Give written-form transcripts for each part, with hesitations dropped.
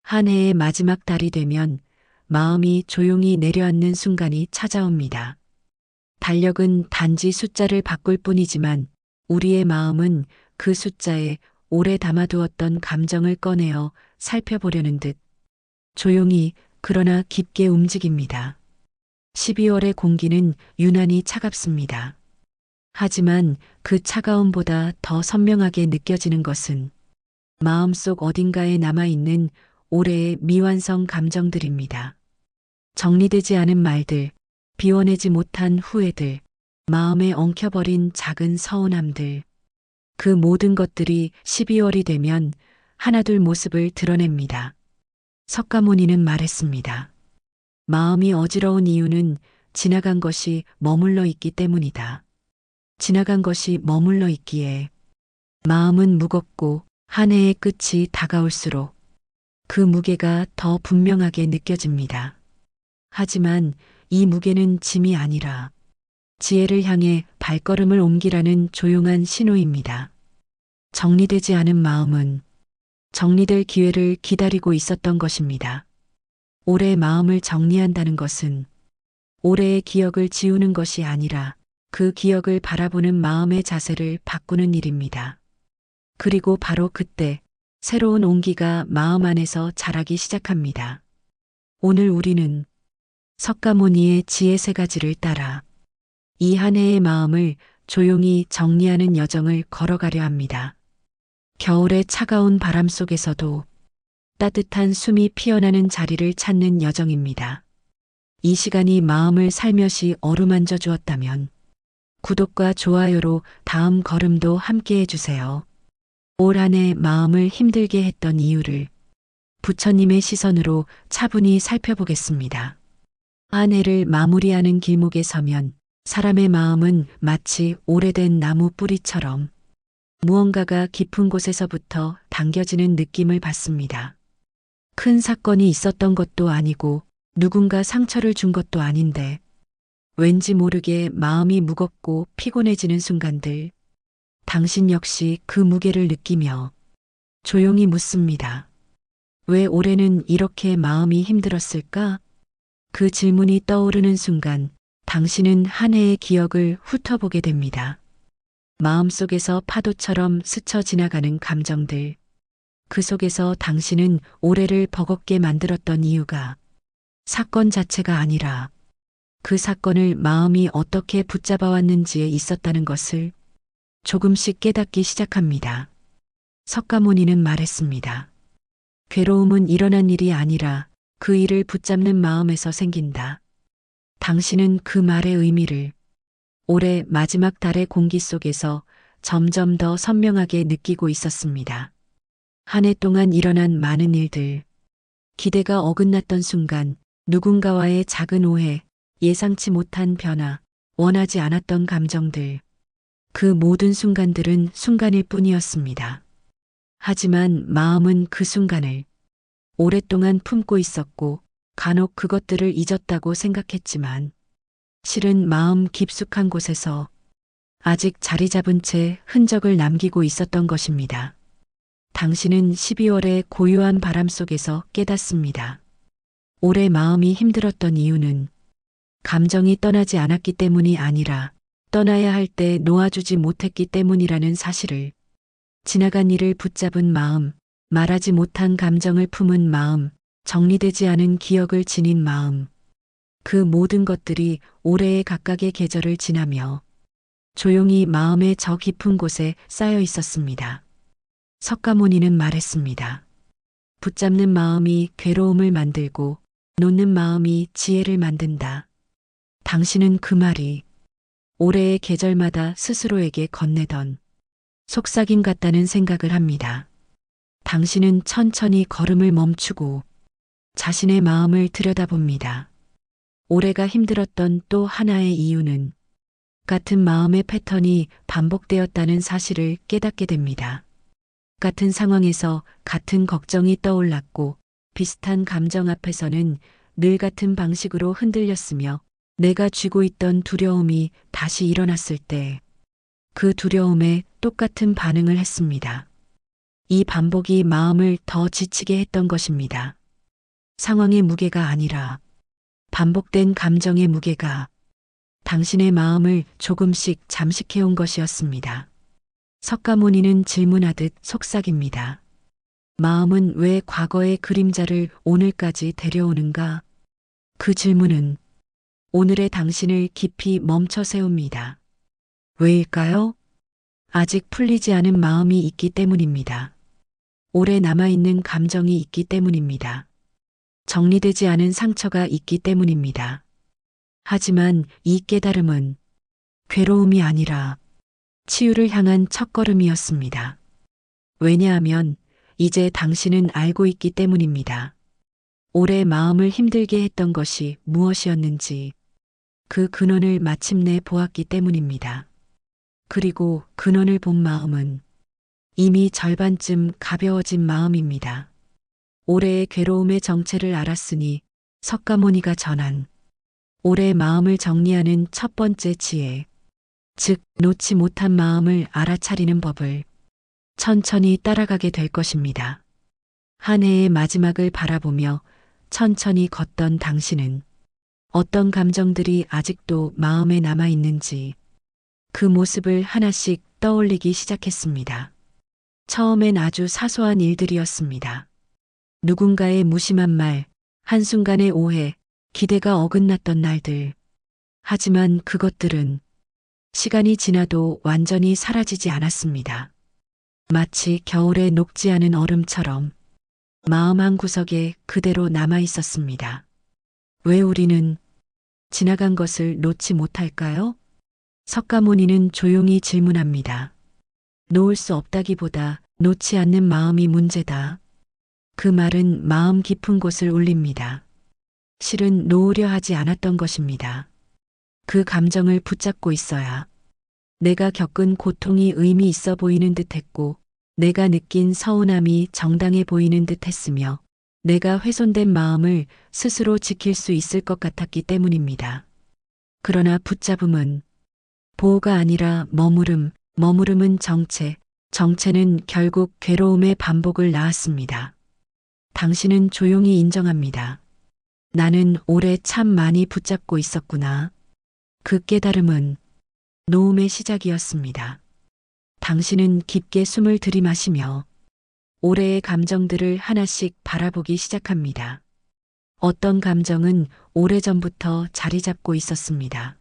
한 해의 마지막 달이 되면 마음이 조용히 내려앉는 순간이 찾아옵니다. 달력은 단지 숫자를 바꿀 뿐이지만 우리의 마음은 그 숫자에 오래 담아두었던 감정을 꺼내어 살펴보려는 듯 조용히 그러나 깊게 움직입니다. 12월의 공기는 유난히 차갑습니다. 하지만 그 차가움보다 더 선명하게 느껴지는 것은 마음속 어딘가에 남아있는 올해의 미완성 감정들입니다. 정리되지 않은 말들, 비워내지 못한 후회들, 마음에 엉켜버린 작은 서운함들. 그 모든 것들이 12월이 되면 하나둘 모습을 드러냅니다. 석가모니는 말했습니다. 마음이 어지러운 이유는 지나간 것이 머물러 있기 때문이다. 지나간 것이 머물러 있기에 마음은 무겁고 한 해의 끝이 다가올수록 그 무게가 더 분명하게 느껴집니다. 하지만 이 무게는 짐이 아니라 지혜를 향해 발걸음을 옮기라는 조용한 신호입니다. 정리되지 않은 마음은 정리될 기회를 기다리고 있었던 것입니다. 올해 마음을 정리한다는 것은 올해의 기억을 지우는 것이 아니라 그 기억을 바라보는 마음의 자세를 바꾸는 일입니다. 그리고 바로 그때 새로운 온기가 마음 안에서 자라기 시작합니다. 오늘 우리는 석가모니의 지혜 세 가지를 따라 이 한 해의 마음을 조용히 정리하는 여정을 걸어가려 합니다. 겨울의 차가운 바람 속에서도 따뜻한 숨이 피어나는 자리를 찾는 여정입니다. 이 시간이 마음을 살며시 어루만져 주었다면 구독과 좋아요로 다음 걸음도 함께 해주세요. 올 한 해 마음을 힘들게 했던 이유를 부처님의 시선으로 차분히 살펴보겠습니다. 한 해를 마무리하는 길목에 서면 사람의 마음은 마치 오래된 나무 뿌리처럼 무언가가 깊은 곳에서부터 당겨지는 느낌을 받습니다. 큰 사건이 있었던 것도 아니고 누군가 상처를 준 것도 아닌데 왠지 모르게 마음이 무겁고 피곤해지는 순간들, 당신 역시 그 무게를 느끼며 조용히 묻습니다. 왜 올해는 이렇게 마음이 힘들었을까? 그 질문이 떠오르는 순간 당신은 한 해의 기억을 훑어보게 됩니다. 마음속에서 파도처럼 스쳐 지나가는 감정들, 그 속에서 당신은 올해를 버겁게 만들었던 이유가 사건 자체가 아니라 그 사건을 마음이 어떻게 붙잡아 왔는지에 있었다는 것을 조금씩 깨닫기 시작합니다. 석가모니는 말했습니다. 괴로움은 일어난 일이 아니라 그 일을 붙잡는 마음에서 생긴다. 당신은 그 말의 의미를 올해 마지막 달의 공기 속에서 점점 더 선명하게 느끼고 있었습니다. 한 해 동안 일어난 많은 일들, 기대가 어긋났던 순간, 누군가와의 작은 오해, 예상치 못한 변화, 원하지 않았던 감정들, 그 모든 순간들은 순간일 뿐이었습니다. 하지만 마음은 그 순간을 오랫동안 품고 있었고 간혹 그것들을 잊었다고 생각했지만 실은 마음 깊숙한 곳에서 아직 자리 잡은 채 흔적을 남기고 있었던 것입니다. 당신은 12월의 고요한 바람 속에서 깨닫습니다. 올해 마음이 힘들었던 이유는 감정이 떠나지 않았기 때문이 아니라 떠나야 할 때 놓아주지 못했기 때문이라는 사실을 지나간 일을 붙잡은 마음, 말하지 못한 감정을 품은 마음, 정리되지 않은 기억을 지닌 마음, 그 모든 것들이 올해의 각각의 계절을 지나며 조용히 마음의 저 깊은 곳에 쌓여 있었습니다. 석가모니는 말했습니다. 붙잡는 마음이 괴로움을 만들고 놓는 마음이 지혜를 만든다. 당신은 그 말이 올해의 계절마다 스스로에게 건네던 속삭임 같다는 생각을 합니다. 당신은 천천히 걸음을 멈추고 자신의 마음을 들여다봅니다. 올해가 힘들었던 또 하나의 이유는 같은 마음의 패턴이 반복되었다는 사실을 깨닫게 됩니다. 같은 상황에서 같은 걱정이 떠올랐고 비슷한 감정 앞에서는 늘 같은 방식으로 흔들렸으며 내가 쥐고 있던 두려움이 다시 일어났을 때 그 두려움에 똑같은 반응을 했습니다. 이 반복이 마음을 더 지치게 했던 것입니다. 상황의 무게가 아니라 반복된 감정의 무게가 당신의 마음을 조금씩 잠식해온 것이었습니다. 석가모니는 질문하듯 속삭입니다. 마음은 왜 과거의 그림자를 오늘까지 데려오는가? 그 질문은 오늘의 당신을 깊이 멈춰 세웁니다. 왜일까요? 아직 풀리지 않은 마음이 있기 때문입니다. 오래 남아있는 감정이 있기 때문입니다. 정리되지 않은 상처가 있기 때문입니다. 하지만 이 깨달음은 괴로움이 아니라 치유를 향한 첫걸음이었습니다. 왜냐하면 이제 당신은 알고 있기 때문입니다. 오래 마음을 힘들게 했던 것이 무엇이었는지 그 근원을 마침내 보았기 때문입니다. 그리고 근원을 본 마음은 이미 절반쯤 가벼워진 마음입니다. 올해의 괴로움의 정체를 알았으니 석가모니가 전한 올해 마음을 정리하는 첫 번째 지혜, 즉 놓지 못한 마음을 알아차리는 법을 천천히 따라가게 될 것입니다. 한 해의 마지막을 바라보며 천천히 걷던 당신은 어떤 감정들이 아직도 마음에 남아 있는지 그 모습을 하나씩 떠올리기 시작했습니다. 처음엔 아주 사소한 일들이었습니다. 누군가의 무심한 말, 한순간의 오해, 기대가 어긋났던 날들. 하지만 그것들은 시간이 지나도 완전히 사라지지 않았습니다. 마치 겨울에 녹지 않은 얼음처럼 마음 한구석에 그대로 남아 있었습니다. 왜 우리는 지나간 것을 놓지 못할까요? 석가모니는 조용히 질문합니다. 놓을 수 없다기보다 놓지 않는 마음이 문제다. 그 말은 마음 깊은 곳을 울립니다. 실은 놓으려 하지 않았던 것입니다. 그 감정을 붙잡고 있어야 내가 겪은 고통이 의미 있어 보이는 듯 했고, 내가 느낀 서운함이 정당해 보이는 듯 했으며, 내가 훼손된 마음을 스스로 지킬 수 있을 것 같았기 때문입니다. 그러나 붙잡음은 보호가 아니라 머무름, 머무름은 정체, 정체는 결국 괴로움의 반복을 낳았습니다. 당신은 조용히 인정합니다. 나는 오래 참 많이 붙잡고 있었구나. 그 깨달음은 놓음의 시작이었습니다. 당신은 깊게 숨을 들이마시며 올해의 감정들을 하나씩 바라보기 시작합니다. 어떤 감정은 오래전부터 자리 잡고 있었습니다.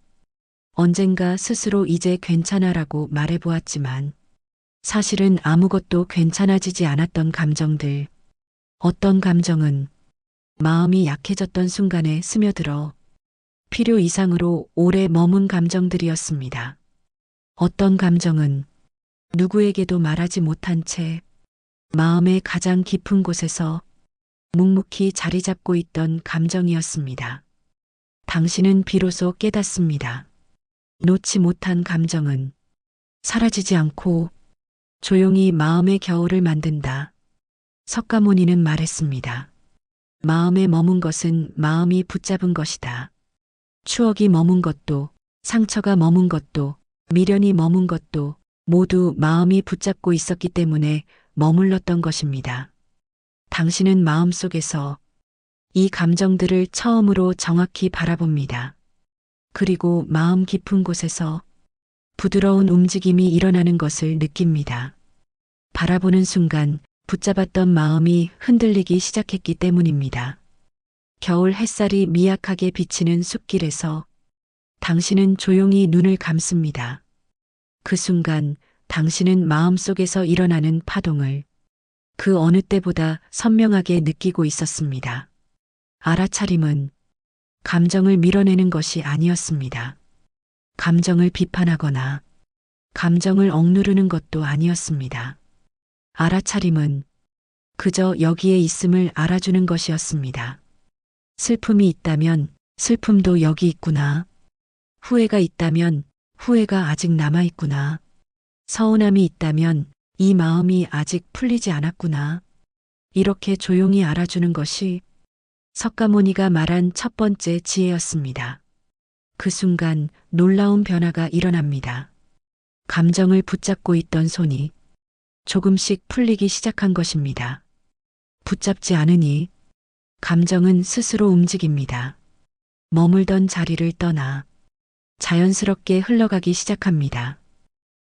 언젠가 스스로 이제 괜찮아라고 말해보았지만 사실은 아무것도 괜찮아지지 않았던 감정들. 어떤 감정은 마음이 약해졌던 순간에 스며들어 필요 이상으로 오래 머문 감정들이었습니다. 어떤 감정은 누구에게도 말하지 못한 채 마음의 가장 깊은 곳에서 묵묵히 자리 잡고 있던 감정이었습니다. 당신은 비로소 깨닫습니다. 놓지 못한 감정은 사라지지 않고 조용히 마음의 겨울을 만든다. 석가모니는 말했습니다. 마음에 머문 것은 마음이 붙잡은 것이다. 추억이 머문 것도, 상처가 머문 것도, 미련이 머문 것도 모두 마음이 붙잡고 있었기 때문에 머물렀던 것입니다. 당신은 마음속에서 이 감정들을 처음으로 정확히 바라봅니다. 그리고 마음 깊은 곳에서 부드러운 움직임이 일어나는 것을 느낍니다. 바라보는 순간 붙잡았던 마음이 흔들리기 시작했기 때문입니다. 겨울 햇살이 미약하게 비치는 숲길에서 당신은 조용히 눈을 감습니다. 그 순간 당신은 마음속에서 일어나는 파동을 그 어느 때보다 선명하게 느끼고 있었습니다. 알아차림은 감정을 밀어내는 것이 아니었습니다. 감정을 비판하거나 감정을 억누르는 것도 아니었습니다. 알아차림은 그저 여기에 있음을 알아주는 것이었습니다. 슬픔이 있다면 슬픔도 여기 있구나. 후회가 있다면 후회가 아직 남아있구나. 서운함이 있다면 이 마음이 아직 풀리지 않았구나. 이렇게 조용히 알아주는 것이 석가모니가 말한 첫 번째 지혜였습니다. 그 순간 놀라운 변화가 일어납니다. 감정을 붙잡고 있던 손이 조금씩 풀리기 시작한 것입니다. 붙잡지 않으니 감정은 스스로 움직입니다. 머물던 자리를 떠나 자연스럽게 흘러가기 시작합니다.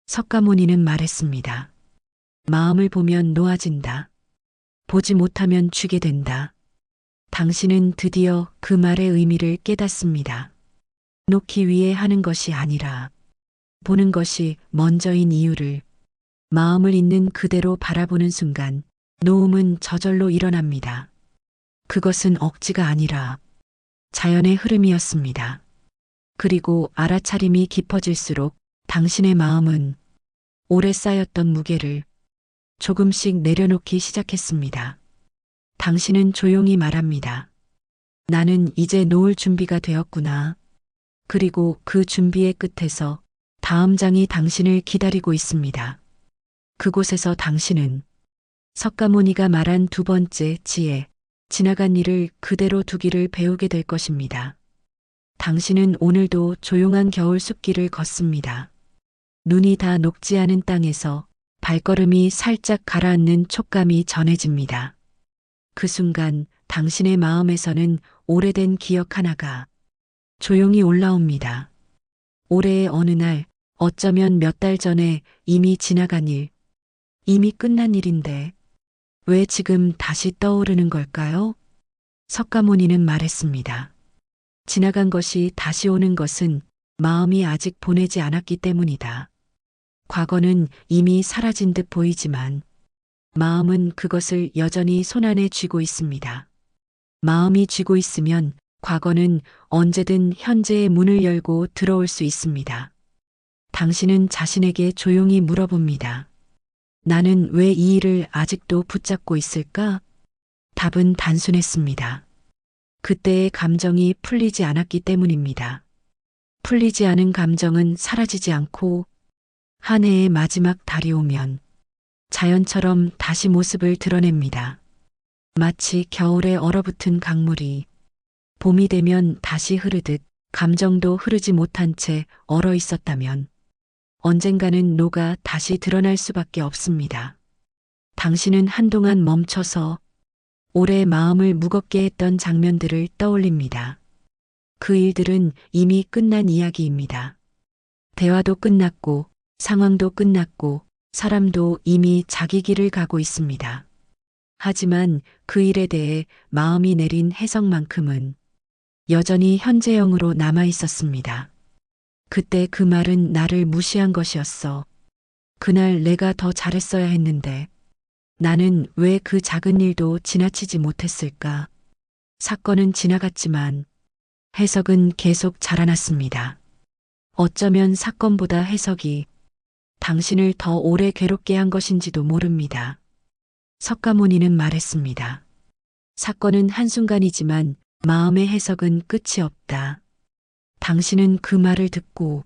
석가모니는 말했습니다. 마음을 보면 놓아진다. 보지 못하면 쥐게 된다. 당신은 드디어 그 말의 의미를 깨닫습니다. 놓기 위해 하는 것이 아니라 보는 것이 먼저인 이유를 마음을 있는 그대로 바라보는 순간 놓음은 저절로 일어납니다. 그것은 억지가 아니라 자연의 흐름이었습니다. 그리고 알아차림이 깊어질수록 당신의 마음은 오래 쌓였던 무게를 조금씩 내려놓기 시작했습니다. 당신은 조용히 말합니다. 나는 이제 놓을 준비가 되었구나. 그리고 그 준비의 끝에서 다음 장이 당신을 기다리고 있습니다. 그곳에서 당신은 석가모니가 말한 두 번째 지혜, 지나간 일을 그대로 두기를 배우게 될 것입니다. 당신은 오늘도 조용한 겨울 숲길을 걷습니다. 눈이 다 녹지 않은 땅에서 발걸음이 살짝 가라앉는 촉감이 전해집니다. 그 순간 당신의 마음에서는 오래된 기억 하나가 조용히 올라옵니다. 올해의 어느 날, 어쩌면 몇 달 전에 이미 지나간 일, 이미 끝난 일인데 왜 지금 다시 떠오르는 걸까요? 석가모니는 말했습니다. 지나간 것이 다시 오는 것은 마음이 아직 보내지 않았기 때문이다. 과거는 이미 사라진 듯 보이지만 마음은 그것을 여전히 손안에 쥐고 있습니다. 마음이 쥐고 있으면 과거는 언제든 현재의 문을 열고 들어올 수 있습니다. 당신은 자신에게 조용히 물어봅니다. 나는 왜 이 일을 아직도 붙잡고 있을까? 답은 단순했습니다. 그때의 감정이 풀리지 않았기 때문입니다. 풀리지 않은 감정은 사라지지 않고 한 해의 마지막 달이 오면 자연처럼 다시 모습을 드러냅니다. 마치 겨울에 얼어붙은 강물이 봄이 되면 다시 흐르듯 감정도 흐르지 못한 채 얼어 있었다면 언젠가는 녹아 다시 드러날 수밖에 없습니다. 당신은 한동안 멈춰서 올해 마음을 무겁게 했던 장면들을 떠올립니다. 그 일들은 이미 끝난 이야기입니다. 대화도 끝났고 상황도 끝났고 사람도 이미 자기 길을 가고 있습니다. 하지만 그 일에 대해 마음이 내린 해석만큼은 여전히 현재형으로 남아 있었습니다. 그때 그 말은 나를 무시한 것이었어. 그날 내가 더 잘했어야 했는데 나는 왜 그 작은 일도 지나치지 못했을까? 사건은 지나갔지만 해석은 계속 자라났습니다. 어쩌면 사건보다 해석이 당신을 더 오래 괴롭게 한 것인지도 모릅니다. 석가모니는 말했습니다. 사건은 한순간이지만 마음의 해석은 끝이 없다. 당신은 그 말을 듣고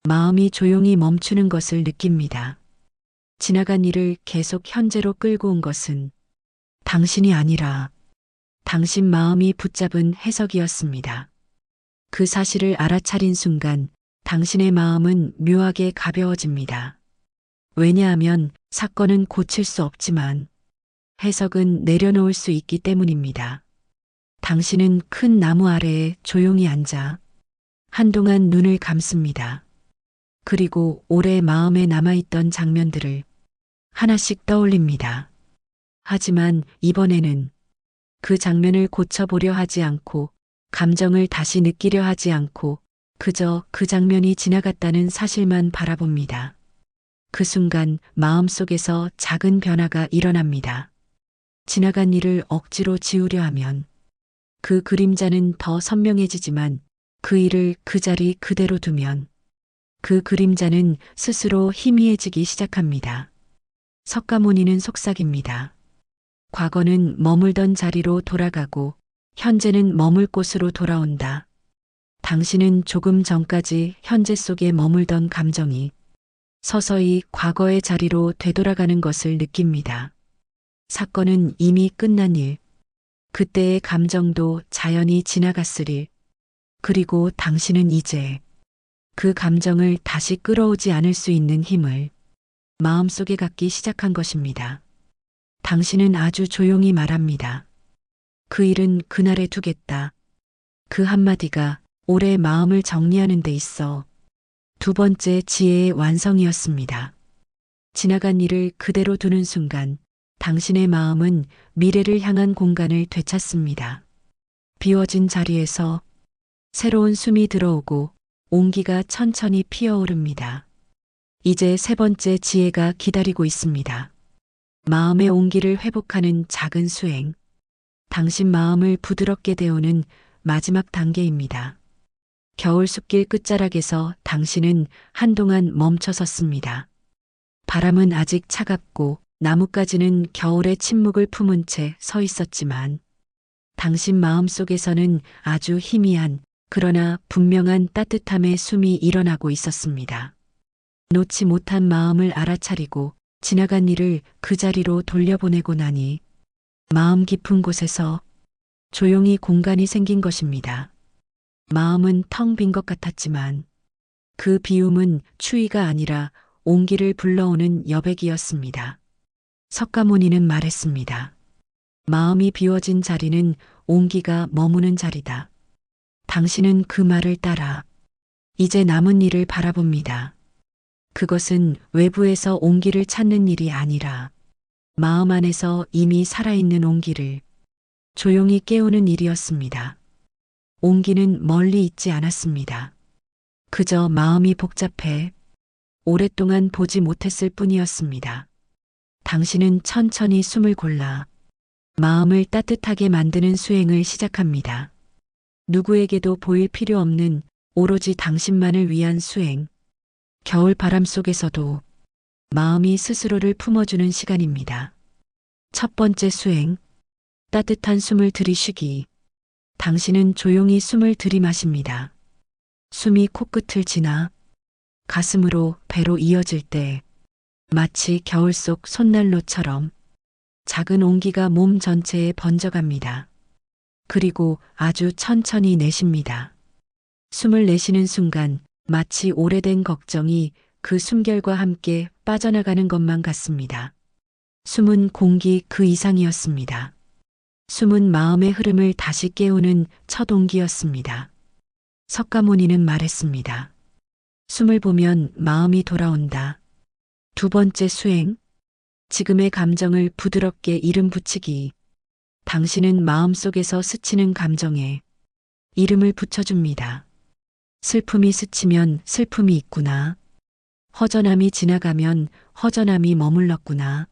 마음이 조용히 멈추는 것을 느낍니다. 지나간 일을 계속 현재로 끌고 온 것은 당신이 아니라 당신 마음이 붙잡은 해석이었습니다. 그 사실을 알아차린 순간 당신의 마음은 묘하게 가벼워집니다. 왜냐하면 사건은 고칠 수 없지만 해석은 내려놓을 수 있기 때문입니다. 당신은 큰 나무 아래에 조용히 앉아 한동안 눈을 감습니다. 그리고 오래 마음에 남아있던 장면들을 하나씩 떠올립니다. 하지만 이번에는 그 장면을 고쳐보려 하지 않고 감정을 다시 느끼려 하지 않고 그저 그 장면이 지나갔다는 사실만 바라봅니다. 그 순간 마음속에서 작은 변화가 일어납니다. 지나간 일을 억지로 지우려 하면 그 그림자는 더 선명해지지만 그 일을 그 자리 그대로 두면 그 그림자는 스스로 희미해지기 시작합니다. 석가모니는 속삭입니다. 과거는 머물던 자리로 돌아가고 현재는 머물 곳으로 돌아온다. 당신은 조금 전까지 현재 속에 머물던 감정이 서서히 과거의 자리로 되돌아가는 것을 느낍니다. 사건은 이미 끝난 일, 그때의 감정도 자연히 지나갔을 일, 그리고 당신은 이제 그 감정을 다시 끌어오지 않을 수 있는 힘을 마음속에 갖기 시작한 것입니다. 당신은 아주 조용히 말합니다. 그 일은 그날에 두겠다. 그 한마디가 올해 마음을 정리하는 데 있어 두 번째 지혜의 완성이었습니다. 지나간 일을 그대로 두는 순간 당신의 마음은 미래를 향한 공간을 되찾습니다. 비워진 자리에서 새로운 숨이 들어오고 온기가 천천히 피어오릅니다. 이제 세 번째 지혜가 기다리고 있습니다. 마음의 온기를 회복하는 작은 수행. 당신 마음을 부드럽게 데우는 마지막 단계입니다. 겨울 숲길 끝자락에서 당신은 한동안 멈춰섰습니다. 바람은 아직 차갑고 나뭇가지는 겨울의 침묵을 품은 채 서 있었지만 당신 마음 속에서는 아주 희미한 그러나 분명한 따뜻함의 숨이 일어나고 있었습니다. 놓지 못한 마음을 알아차리고 지나간 일을 그 자리로 돌려보내고 나니 마음 깊은 곳에서 조용히 공간이 생긴 것입니다. 마음은 텅 빈 것 같았지만 그 비움은 추위가 아니라 온기를 불러오는 여백이었습니다. 석가모니는 말했습니다. 마음이 비워진 자리는 온기가 머무는 자리다. 당신은 그 말을 따라 이제 남은 일을 바라봅니다. 그것은 외부에서 온기를 찾는 일이 아니라 마음 안에서 이미 살아있는 온기를 조용히 깨우는 일이었습니다. 온기는 멀리 있지 않았습니다. 그저 마음이 복잡해 오랫동안 보지 못했을 뿐이었습니다. 당신은 천천히 숨을 골라 마음을 따뜻하게 만드는 수행을 시작합니다. 누구에게도 보일 필요 없는 오로지 당신만을 위한 수행. 겨울 바람 속에서도 마음이 스스로를 품어주는 시간입니다. 첫 번째 수행. 따뜻한 숨을 들이쉬기. 당신은 조용히 숨을 들이마십니다. 숨이 코끝을 지나 가슴으로 배로 이어질 때 마치 겨울 속 손난로처럼 작은 온기가 몸 전체에 번져갑니다. 그리고 아주 천천히 내쉽니다. 숨을 내쉬는 순간 마치 오래된 걱정이 그 숨결과 함께 빠져나가는 것만 같습니다. 숨은 공기 그 이상이었습니다. 숨은 마음의 흐름을 다시 깨우는 첫 온기였습니다. 석가모니는 말했습니다. 숨을 보면 마음이 돌아온다. 두 번째 수행. 지금의 감정을 부드럽게 이름 붙이기. 당신은 마음속에서 스치는 감정에 이름을 붙여줍니다. 슬픔이 스치면 슬픔이 있구나. 허전함이 지나가면 허전함이 머물렀구나.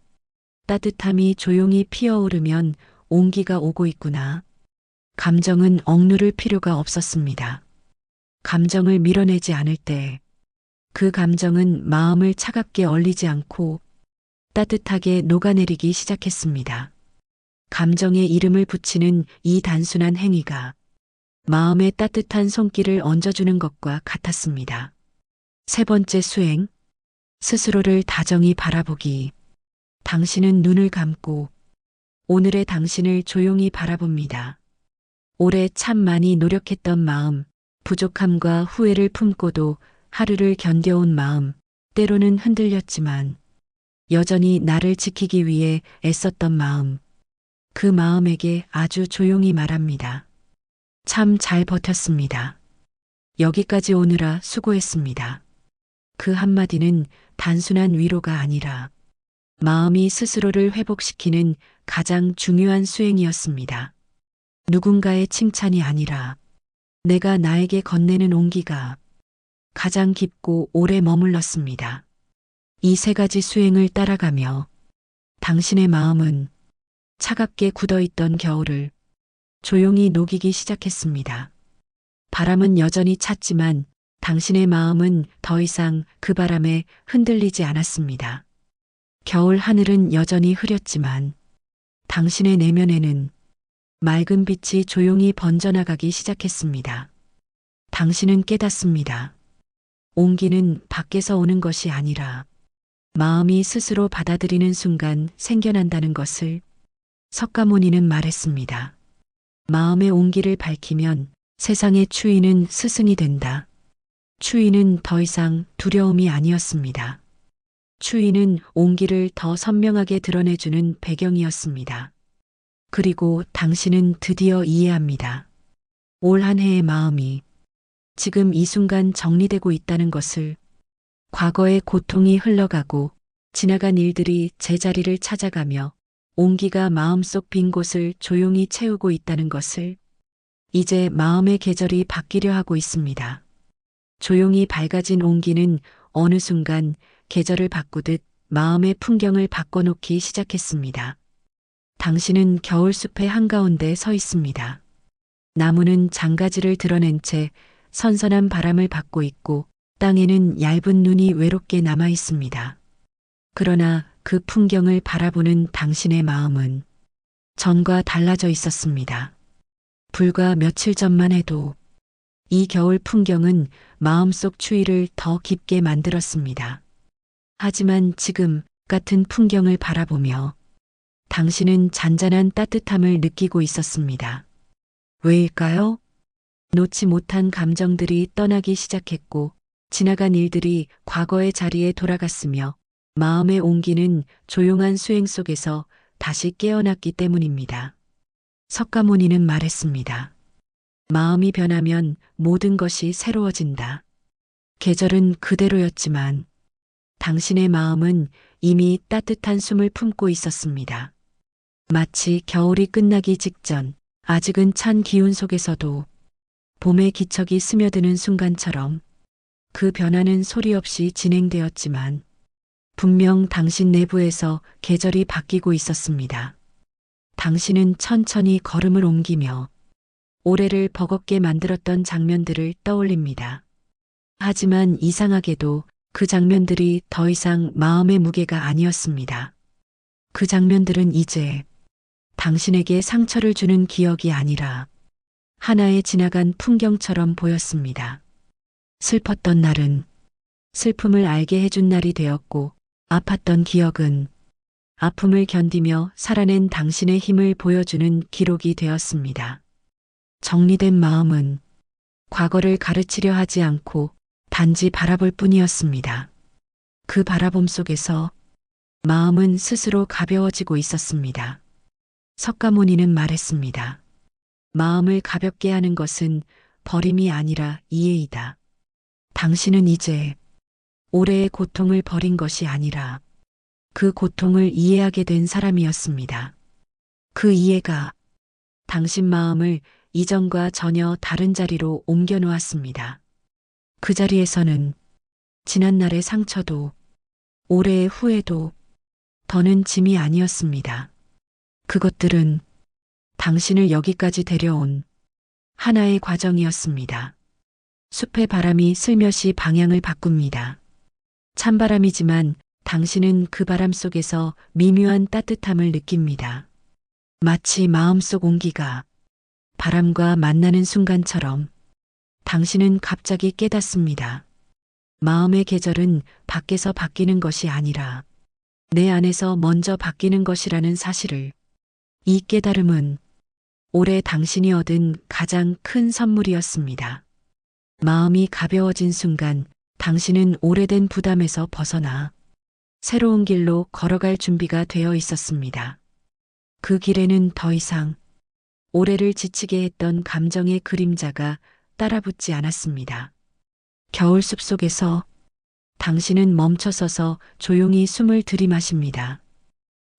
따뜻함이 조용히 피어오르면 온기가 오고 있구나. 감정은 억누를 필요가 없었습니다. 감정을 밀어내지 않을 때 그 감정은 마음을 차갑게 얼리지 않고 따뜻하게 녹아내리기 시작했습니다. 감정에 이름을 붙이는 이 단순한 행위가 마음에 따뜻한 손길을 얹어주는 것과 같았습니다. 세 번째 수행. 스스로를 다정히 바라보기. 당신은 눈을 감고 오늘의 당신을 조용히 바라봅니다. 올해 참 많이 노력했던 마음, 부족함과 후회를 품고도 하루를 견뎌온 마음, 때로는 흔들렸지만 여전히 나를 지키기 위해 애썼던 마음, 그 마음에게 아주 조용히 말합니다. 참 잘 버텼습니다. 여기까지 오느라 수고했습니다. 그 한마디는 단순한 위로가 아니라 마음이 스스로를 회복시키는 가장 중요한 수행이었습니다. 누군가의 칭찬이 아니라 내가 나에게 건네는 온기가 가장 깊고 오래 머물렀습니다. 이 세 가지 수행을 따라가며 당신의 마음은 차갑게 굳어있던 겨울을 조용히 녹이기 시작했습니다. 바람은 여전히 찼지만 당신의 마음은 더 이상 그 바람에 흔들리지 않았습니다. 겨울 하늘은 여전히 흐렸지만 당신의 내면에는 맑은 빛이 조용히 번져나가기 시작했습니다. 당신은 깨닫습니다. 온기는 밖에서 오는 것이 아니라 마음이 스스로 받아들이는 순간 생겨난다는 것을. 석가모니는 말했습니다. 마음의 온기를 밝히면 세상의 추위는 스승이 된다. 추위는 더 이상 두려움이 아니었습니다. 추위는 온기를 더 선명하게 드러내주는 배경이었습니다. 그리고 당신은 드디어 이해합니다. 올 한 해의 마음이 지금 이 순간 정리되고 있다는 것을, 과거의 고통이 흘러가고 지나간 일들이 제자리를 찾아가며 온기가 마음속 빈 곳을 조용히 채우고 있다는 것을, 이제 마음의 계절이 바뀌려 하고 있습니다. 조용히 밝아진 온기는 어느 순간 계절을 바꾸듯 마음의 풍경을 바꿔놓기 시작했습니다. 당신은 겨울숲의 한가운데 서 있습니다. 나무는 장가지를 드러낸 채 선선한 바람을 받고 있고 땅에는 얇은 눈이 외롭게 남아 있습니다. 그러나 그 풍경을 바라보는 당신의 마음은 전과 달라져 있었습니다. 불과 며칠 전만 해도 이 겨울 풍경은 마음속 추위를 더 깊게 만들었습니다. 하지만 지금 같은 풍경을 바라보며 당신은 잔잔한 따뜻함을 느끼고 있었습니다. 왜일까요? 놓지 못한 감정들이 떠나기 시작했고 지나간 일들이 과거의 자리에 돌아갔으며 마음의 온기는 조용한 수행 속에서 다시 깨어났기 때문입니다. 석가모니는 말했습니다. 마음이 변하면 모든 것이 새로워진다. 계절은 그대로였지만 당신의 마음은 이미 따뜻한 숨을 품고 있었습니다. 마치 겨울이 끝나기 직전, 아직은 찬 기운 속에서도 봄의 기척이 스며드는 순간처럼 그 변화는 소리 없이 진행되었지만 분명 당신 내부에서 계절이 바뀌고 있었습니다. 당신은 천천히 걸음을 옮기며 올해를 버겁게 만들었던 장면들을 떠올립니다. 하지만 이상하게도 그 장면들이 더 이상 마음의 무게가 아니었습니다. 그 장면들은 이제 당신에게 상처를 주는 기억이 아니라 하나의 지나간 풍경처럼 보였습니다. 슬펐던 날은 슬픔을 알게 해준 날이 되었고 아팠던 기억은 아픔을 견디며 살아낸 당신의 힘을 보여주는 기록이 되었습니다. 정리된 마음은 과거를 가르치려 하지 않고 단지 바라볼 뿐이었습니다. 그 바라봄 속에서 마음은 스스로 가벼워지고 있었습니다. 석가모니는 말했습니다. 마음을 가볍게 하는 것은 버림이 아니라 이해이다. 당신은 이제 올해의 고통을 버린 것이 아니라 그 고통을 이해하게 된 사람이었습니다. 그 이해가 당신 마음을 이전과 전혀 다른 자리로 옮겨 놓았습니다. 그 자리에서는 지난날의 상처도 올해의 후회도 더는 짐이 아니었습니다. 그것들은 당신을 여기까지 데려온 하나의 과정이었습니다. 숲의 바람이 슬며시 방향을 바꿉니다. 찬바람이지만 당신은 그 바람 속에서 미묘한 따뜻함을 느낍니다. 마치 마음속 온기가 바람과 만나는 순간처럼 당신은 갑자기 깨닫습니다. 마음의 계절은 밖에서 바뀌는 것이 아니라 내 안에서 먼저 바뀌는 것이라는 사실을, 이 깨달음은 올해 당신이 얻은 가장 큰 선물이었습니다. 마음이 가벼워진 순간 당신은 오래된 부담에서 벗어나 새로운 길로 걸어갈 준비가 되어 있었습니다. 그 길에는 더 이상 올해를 지치게 했던 감정의 그림자가 따라붙지 않았습니다. 겨울 숲속에서 당신은 멈춰서서 조용히 숨을 들이마십니다.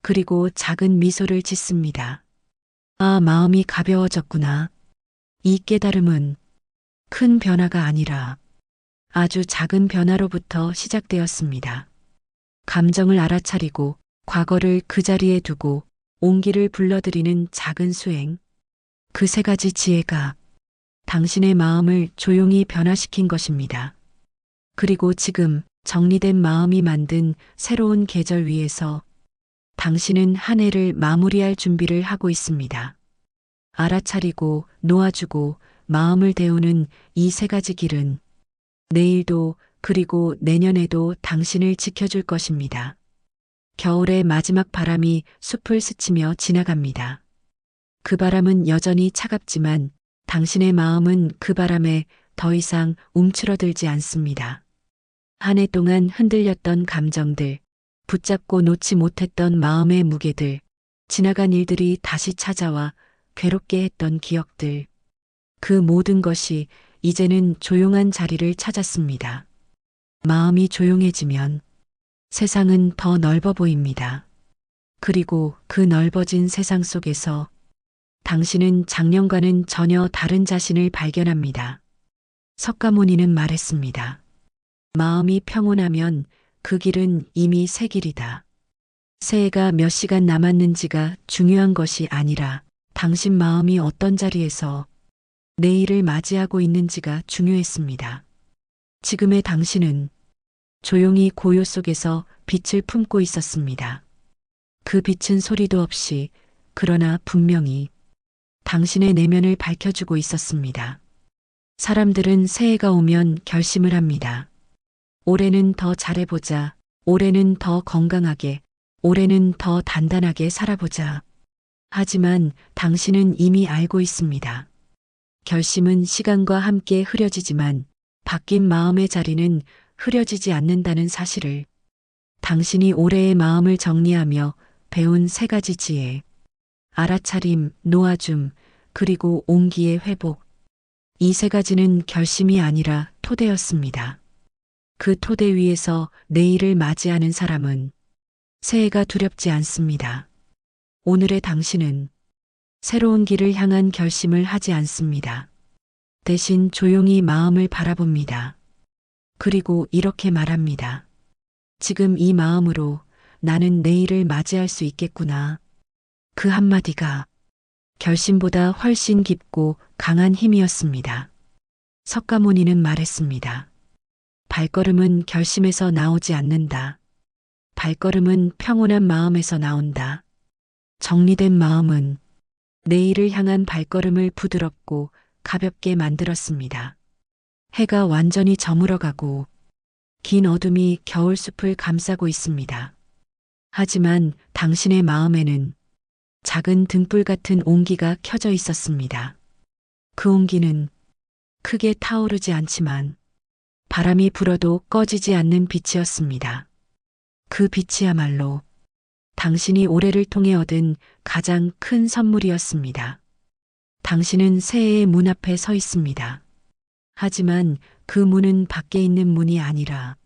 그리고 작은 미소를 짓습니다. 아, 마음이 가벼워졌구나. 이 깨달음은 큰 변화가 아니라 아주 작은 변화로부터 시작되었습니다. 감정을 알아차리고 과거를 그 자리에 두고 온기를 불러들이는 작은 수행. 그 세 가지 지혜가 당신의 마음을 조용히 변화시킨 것입니다. 그리고 지금 정리된 마음이 만든 새로운 계절 위에서 당신은 한 해를 마무리할 준비를 하고 있습니다. 알아차리고 놓아주고 마음을 데우는 이 세 가지 길은 내일도 그리고 내년에도 당신을 지켜줄 것입니다. 겨울의 마지막 바람이 숲을 스치며 지나갑니다. 그 바람은 여전히 차갑지만 당신의 마음은 그 바람에 더 이상 움츠러들지 않습니다. 한 해 동안 흔들렸던 감정들, 붙잡고 놓지 못했던 마음의 무게들, 지나간 일들이 다시 찾아와 괴롭게 했던 기억들. 그 모든 것이 이제는 조용한 자리를 찾았습니다. 마음이 조용해지면 세상은 더 넓어 보입니다. 그리고 그 넓어진 세상 속에서 당신은 작년과는 전혀 다른 자신을 발견합니다. 석가모니는 말했습니다. 마음이 평온하면 그 길은 이미 새 길이다. 새해가 몇 시간 남았는지가 중요한 것이 아니라 당신 마음이 어떤 자리에서 내일을 맞이하고 있는지가 중요했습니다. 지금의 당신은 조용히 고요 속에서 빛을 품고 있었습니다. 그 빛은 소리도 없이 그러나 분명히 당신의 내면을 밝혀주고 있었습니다. 사람들은 새해가 오면 결심을 합니다. 올해는 더 잘해보자. 올해는 더 건강하게. 올해는 더 단단하게 살아보자. 하지만 당신은 이미 알고 있습니다. 결심은 시간과 함께 흐려지지만 바뀐 마음의 자리는 흐려지지 않는다는 사실을 당신이 올해의 마음을 정리하며 배운 세 가지 지혜, 알아차림, 놓아줌, 그리고 온기의 회복. 이 세 가지는 결심이 아니라 토대였습니다. 그 토대 위에서 내일을 맞이하는 사람은 새해가 두렵지 않습니다. 오늘의 당신은 새로운 길을 향한 결심을 하지 않습니다. 대신 조용히 마음을 바라봅니다. 그리고 이렇게 말합니다. 지금 이 마음으로 나는 내일을 맞이할 수 있겠구나. 그 한마디가 결심보다 훨씬 깊고 강한 힘이었습니다. 석가모니는 말했습니다. 발걸음은 결심에서 나오지 않는다. 발걸음은 평온한 마음에서 나온다. 정리된 마음은 내일을 향한 발걸음을 부드럽고 가볍게 만들었습니다. 해가 완전히 저물어가고 긴 어둠이 겨울숲을 감싸고 있습니다. 하지만 당신의 마음에는 작은 등불 같은 온기가 켜져 있었습니다. 그 온기는 크게 타오르지 않지만 바람이 불어도 꺼지지 않는 빛이었습니다. 그 빛이야말로 당신이 올해를 통해 얻은 가장 큰 선물이었습니다. 당신은 새해의 문 앞에 서 있습니다. 하지만 그 문은 밖에 있는 문이 아니라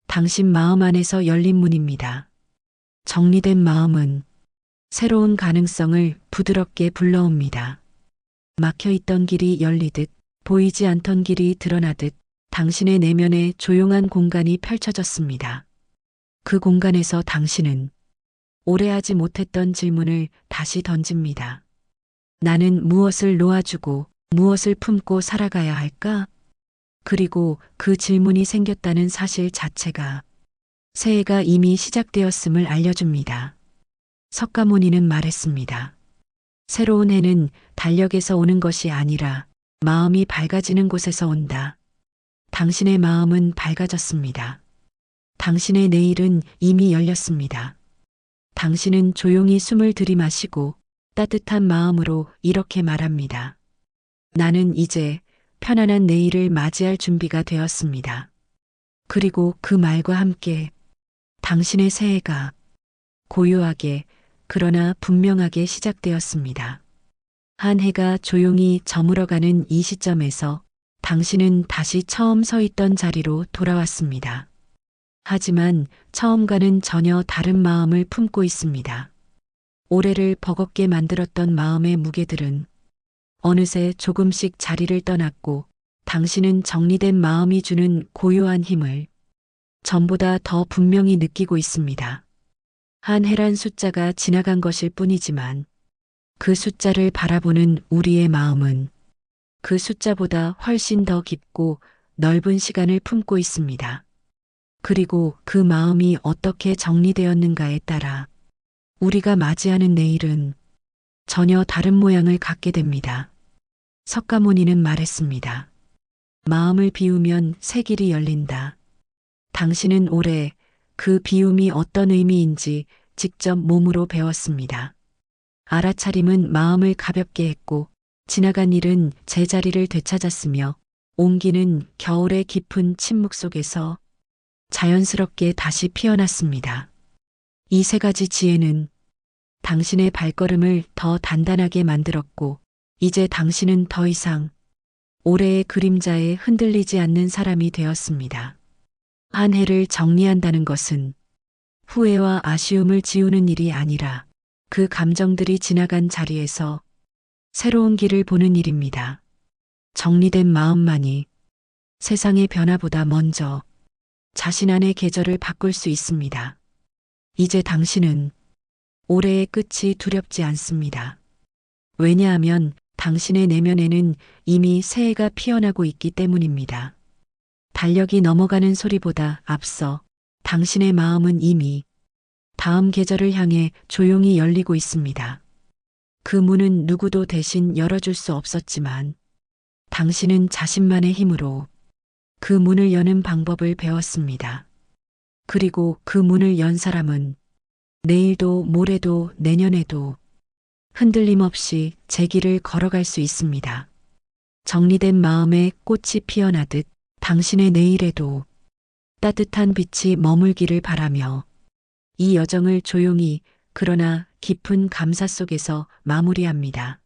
당신 마음 안에서 열린 문입니다. 정리된 마음은 새로운 가능성을 부드럽게 불러옵니다. 막혀있던 길이 열리듯 보이지 않던 길이 드러나듯 당신의 내면에 조용한 공간이 펼쳐졌습니다. 그 공간에서 당신은 오래 하지 못했던 질문을 다시 던집니다. 나는 무엇을 놓아주고 무엇을 품고 살아가야 할까? 그리고 그 질문이 생겼다는 사실 자체가 새해가 이미 시작되었음을 알려줍니다. 석가모니는 말했습니다. 새로운 해는 달력에서 오는 것이 아니라 마음이 밝아지는 곳에서 온다. 당신의 마음은 밝아졌습니다. 당신의 내일은 이미 열렸습니다. 당신은 조용히 숨을 들이마시고 따뜻한 마음으로 이렇게 말합니다. 나는 이제 편안한 내일을 맞이할 준비가 되었습니다. 그리고 그 말과 함께 당신의 새해가 고요하게 그러나 분명하게 시작되었습니다. 한 해가 조용히 저물어가는 이 시점에서 당신은 다시 처음 서 있던 자리로 돌아왔습니다. 하지만 처음과는 전혀 다른 마음을 품고 있습니다. 올해를 버겁게 만들었던 마음의 무게들은 어느새 조금씩 자리를 떠났고 당신은 정리된 마음이 주는 고요한 힘을 전보다 더 분명히 느끼고 있습니다. 한 해란 숫자가 지나간 것일 뿐이지만 그 숫자를 바라보는 우리의 마음은 그 숫자보다 훨씬 더 깊고 넓은 시간을 품고 있습니다. 그리고 그 마음이 어떻게 정리되었는가에 따라 우리가 맞이하는 내일은 전혀 다른 모양을 갖게 됩니다. 석가모니는 말했습니다. 마음을 비우면 새 길이 열린다. 당신은 올해 그 비움이 어떤 의미인지 직접 몸으로 배웠습니다. 알아차림은 마음을 가볍게 했고 지나간 일은 제자리를 되찾았으며 온기는 겨울의 깊은 침묵 속에서 자연스럽게 다시 피어났습니다. 이 세 가지 지혜는 당신의 발걸음을 더 단단하게 만들었고, 이제 당신은 더 이상 올해의 그림자에 흔들리지 않는 사람이 되었습니다. 한 해를 정리한다는 것은 후회와 아쉬움을 지우는 일이 아니라 그 감정들이 지나간 자리에서 새로운 길을 보는 일입니다. 정리된 마음만이 세상의 변화보다 먼저 자신 안의 계절을 바꿀 수 있습니다. 이제 당신은 올해의 끝이 두렵지 않습니다. 왜냐하면 당신의 내면에는 이미 새해가 피어나고 있기 때문입니다. 달력이 넘어가는 소리보다 앞서 당신의 마음은 이미 다음 계절을 향해 조용히 열리고 있습니다. 그 문은 누구도 대신 열어줄 수 없었지만 당신은 자신만의 힘으로 그 문을 여는 방법을 배웠습니다. 그리고 그 문을 연 사람은 내일도 모레도 내년에도 흔들림 없이 제 길을 걸어갈 수 있습니다. 정리된 마음에 꽃이 피어나듯 당신의 내일에도 따뜻한 빛이 머물기를 바라며 이 여정을 조용히 그러나 깊은 감사 속에서 마무리합니다.